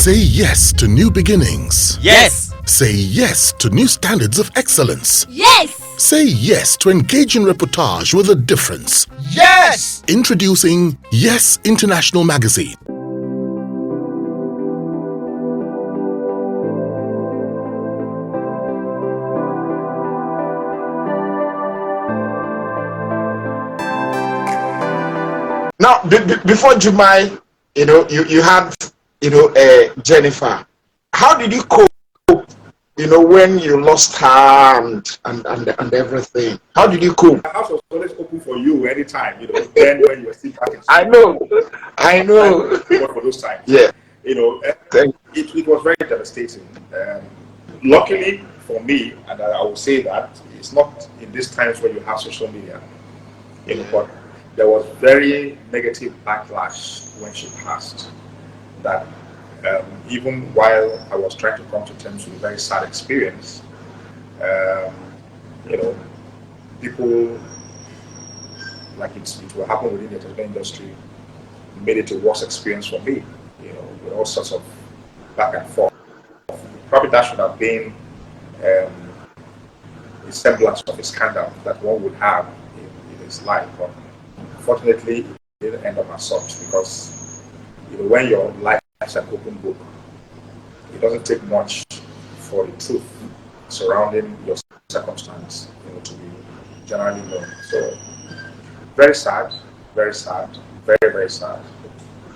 Say yes to new beginnings. Yes. Say yes to new standards of excellence. Yes. Say yes to engaging reportage with a difference. Yes. Introducing Yes International Magazine. Now, before Jumai, you had, Jennifer. How did you cope, when you lost her and everything? How did you cope? The house was always open for you anytime, then when you were still back in school. I know. For those times. Yeah. It was very devastating. Luckily for me, and I will say that, it's not in these times where you have social media, but there was very negative backlash when she passed. That even while I was trying to come to terms with a very sad experience, people, like it will happen within the entertainment industry, made it a worse experience for me, with all sorts of back and forth. Probably that should have been a semblance of a scandal that one would have in his life. But fortunately, it didn't end up as such, because when your life is an open book, it doesn't take much for the truth surrounding your circumstance, to be generally known. So, very sad, very sad, very, very sad.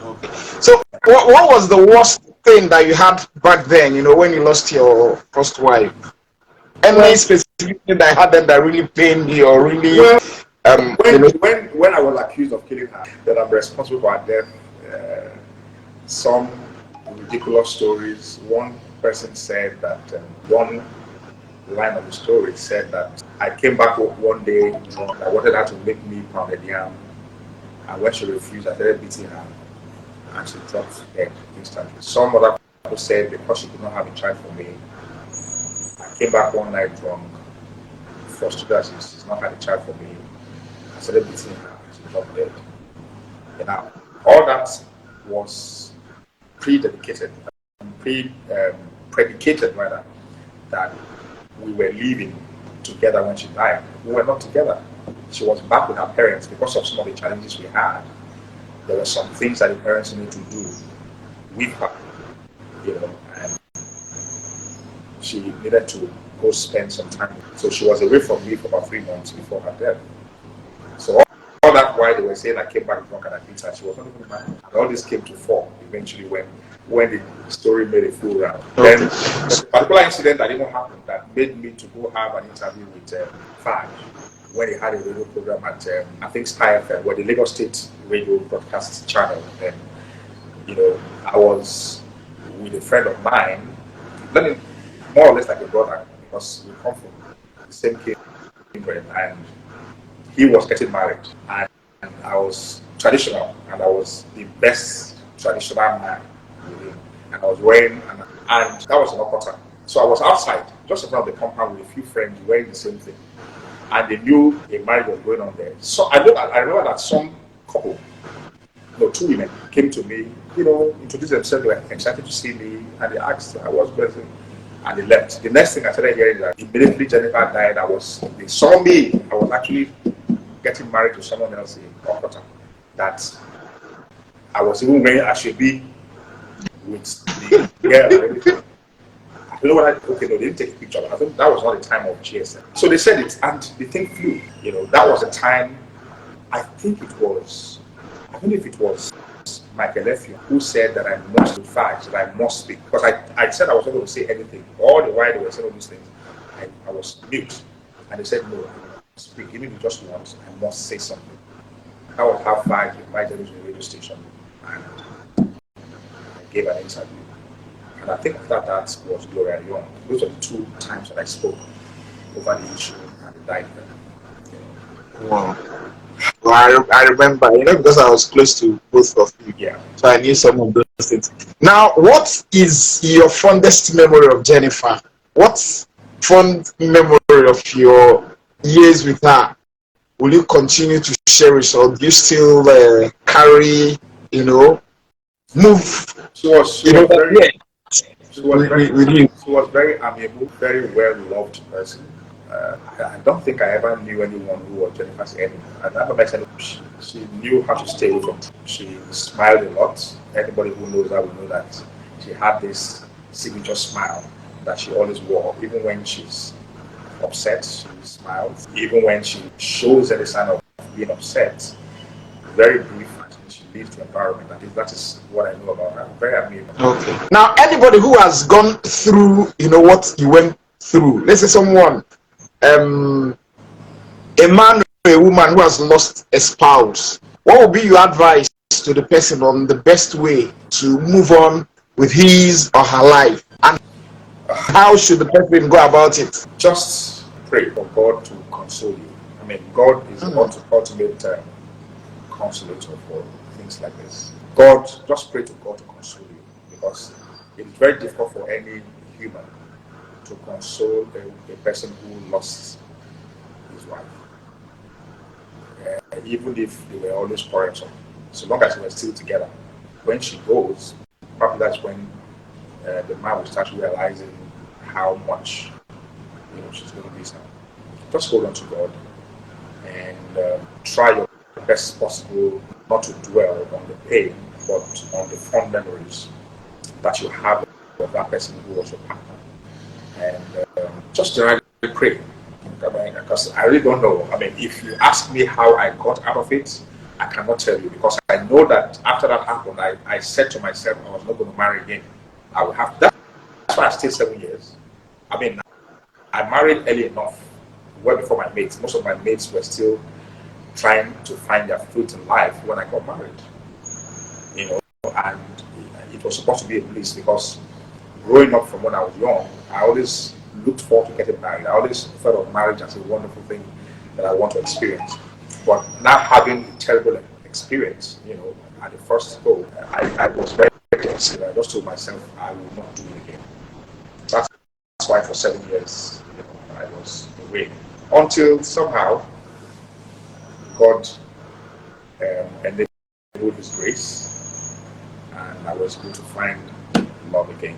Okay. So, what was the worst thing that you had back then, when you lost your first wife? Any specific thing that happened that really pained you or really... When I was accused of killing her, that I'm responsible for her death, some ridiculous stories. One person said that, one line of the story said that I came back one day drunk. I wanted her to make me pounded yam, and when she refused, I started beating her, and she dropped dead instantly. Some other people said because she could not have a child for me, I came back one night drunk, frustrated that she's not had a child for me. I started beating her, she dropped dead. Now, all that was predicated rather, that we were living together when she died. We were not together. She was back with her parents because of some of the challenges we had. There were some things that the parents needed to do with her, and she needed to go spend some time. So she was away from me for about 3 months before her death. So all that while they were saying I came back drunk and I beat her, she was not even mad. And all this came to fall eventually when the story made a full round. Okay. Then a particular incident that even happened that made me to go have an interview with Faj when he had a radio program at I think Sky FM, where the Lagos State radio broadcast channel. And I was with a friend of mine, more or less like a brother, because we come from the same kindred, and he was getting married, and I was traditional, and I was the best traditional man with him, and I was wearing, and that was an Okota. So I was outside, just in front of the compound with a few friends wearing the same thing, and they knew a marriage was going on there. So I remember that some couple, 2 women, came to me, introduced themselves, they were excited to see me, and they asked I was present, and they left. The next thing I started hearing that immediately Jennifer died, they saw me, I was actually getting married to someone else in Okota, that I was even wearing Ashebi with the girl and everything. I don't know what they didn't take a picture, but I think that was not the time of GSM. So they said it, and the thing flew. That was the time, I don't know if it was Michael Effiong who said that I must that I must speak. Because I said I was not going to say anything. All the while they were saying all these things, I was mute. And they said, no, speak, even if you just once, I must say something. I would have Faj invited me to the radio station, and I gave an interview. And I think after that was Gloria Young. Those are the 2 times that I spoke over the issue, and it died then. Wow. Well, I remember, because I was close to both of you. Yeah. So I knew some of those things. Now, what is your fondest memory of Jennifer? What's fond memory of your years with her? Will you continue to cherish, or do you still carry, move, She was very yeah, she was very with you. she was very amiable, very well loved person. I don't think I ever knew anyone who was Jennifer's enemy. I never met anyone. She knew how to stay away from. She smiled a lot. Anybody who knows her will know that she had this signature smile that she always wore, even when she's upset. She smiles. Even when she shows any sign of being upset, very brief. She leaves the environment. That is what I know about her. Very amiable. Okay. Now, anybody who has gone through, what you went through, let's say someone, a man or a woman who has lost a spouse, what would be your advice to the person on the best way to move on with his or her life? And how should the person go about it? Just pray for God to console you. I mean, God is the ultimate consolator for things like this. God, just pray to God to console you, because it is very difficult for any human to console a person who lost his wife. Even if they were always quarrelsome, so long as they were still together. When she goes, probably that's when the man will start realizing how much she's going to miss her. Just hold on to God and try your best possible not to dwell on the pain, but on the fond memories that you have of that person who was your partner. And just generally pray. I mean, because I really don't know. I mean, if you ask me how I got out of it, I cannot tell you, because I know that after that happened, I said to myself I was not going to marry again. I would have. That's why I stayed 7 years. I mean, I married early enough, well before my mates. Most of my mates were still trying to find their fruit in life when I got married. And it was supposed to be a bliss, because growing up from when I was young, I always looked forward to getting married. I always thought of marriage as a wonderful thing that I want to experience. But now having a terrible experience, at the first go, I was very reckless. I just told myself I will not do it again. That's why for 7 years, I was away. Until somehow God enabled His grace, and I was able to find love again.